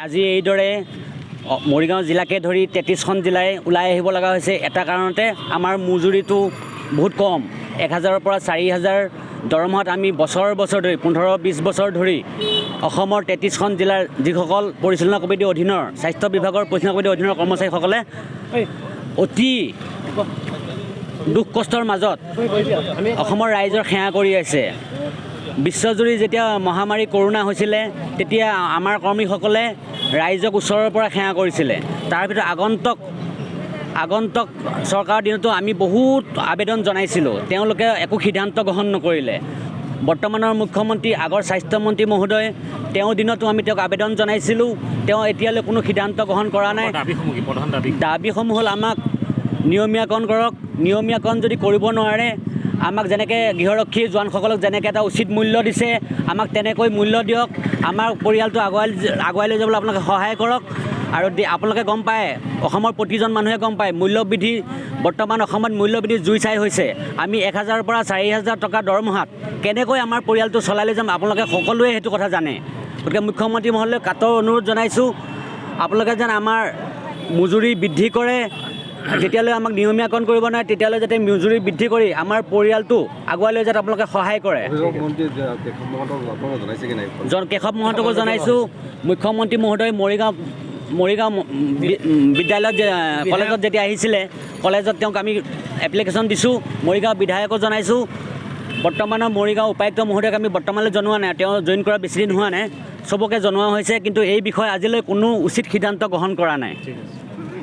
আজি এইদৰে মৰিগাঁও জিলাকে ধৰি 33খন জিলাই ওলাই আহিব লগা হৈছে এটা কাৰণতে আমাৰ মজুৰিটো বহুত কম 1000ৰ পৰা 4000 দৰমহাত আমি বছৰ ধৰি 15-20 বছৰ ধৰি অসমৰ 33খন জিলাৰ যিসকল পৰিচালনা কমিটিৰ অধীনৰ স্বাস্থ্য বিভাগৰ পৰিচালনা কমিটিৰ অধীনৰ কৰ্মচাৰীসকলে অতি দুখ কষ্টৰ মাজত অসমৰ ৰাইজৰ সেৱা কৰি আছে। বিশ্বজুৰি যেতিয়া মহামাৰী কৰোণা হৈছিলে তেতিয়া আমাৰ কৰ্মীসকলে ৰাইজক ওচৰৰ পৰা সেৱা কৰিছিলে। তাৰ ভিতৰত আগন্তুক চৰকাৰৰ দিনতো আমি বহুত আবেদন জনাইছিলোঁ, তেওঁলোকে একো সিদ্ধান্ত গ্ৰহণ নকৰিলে। বৰ্তমানৰ মুখ্যমন্ত্ৰী আগৰ স্বাস্থ্যমন্ত্ৰী মহোদয় তেওঁৰ দিনতো আমি তেওঁক আবেদন জনাইছিলোঁ, তেওঁ এতিয়ালৈ কোনো সিদ্ধান্ত গ্ৰহণ কৰা নাই। দাবীসমূহ হ'ল আমাক নিয়মীয়াকৰণ কৰক, নিয়মীয়াকৰণ যদি কৰিব নোৱাৰে আমাক যেনেকৈ গৃহৰক্ষী জোৱানসকলক যেনেকৈ এটা উচিত মূল্য দিছে আমাক তেনেকৈ মূল্য দিয়ক, আমাৰ পৰিয়ালটো আগুৱাই লৈ যাবলৈ আপোনালোকে সহায় কৰক। আৰু আপোনালোকে গম পায়, অসমৰ প্ৰতিজন মানুহে গম পায় মূল্যবৃদ্ধি বৰ্তমান অসমত মূল্যবৃদ্ধি জুই চাই হৈছে। আমি 1000ৰ পৰা 4000 টকা দৰমহাত কেনেকৈ আমাৰ পৰিয়ালটো চলাই লৈ যাম আপোনালোকে সকলোৱে সেইটো কথা জানে। গতিকে মুখ্যমন্ত্ৰী মহোদয়ক কাটৰ অনুৰোধ জনাইছোঁ, আপোনালোকে যেন আমাৰ মজুৰি বৃদ্ধি কৰে, যেতিয়ালৈ আমাক নিয়মীয়াকৰণ কৰিব নোৱাৰে তেতিয়ালৈ যাতে মজুৰি বৃদ্ধি কৰি আমাৰ পৰিয়ালটো আগুৱাই লৈ যাতে আপোনালোকে সহায় কৰে। কেশৱ মহন্তকো জনাইছোঁ। মুখ্যমন্ত্ৰী মহোদয় মৰিগাঁও বিদ্যালয়ত কলেজত যেতিয়া আহিছিলে, কলেজত তেওঁক আমি এপ্লিকেশ্যন দিছোঁ। মৰিগাঁও বিধায়কো জনাইছোঁ। বৰ্তমানৰ মৰিগাঁও উপায়ুক্ত মহোদয়ক আমি বৰ্তমানলৈ জনোৱা নাই, তেওঁ জইন কৰা বেছিদিন হোৱা নাই, চবকে জনোৱা হৈছে, কিন্তু এই বিষয়ে আজিলৈ কোনো উচিত সিদ্ধান্ত গ্ৰহণ কৰা নাই।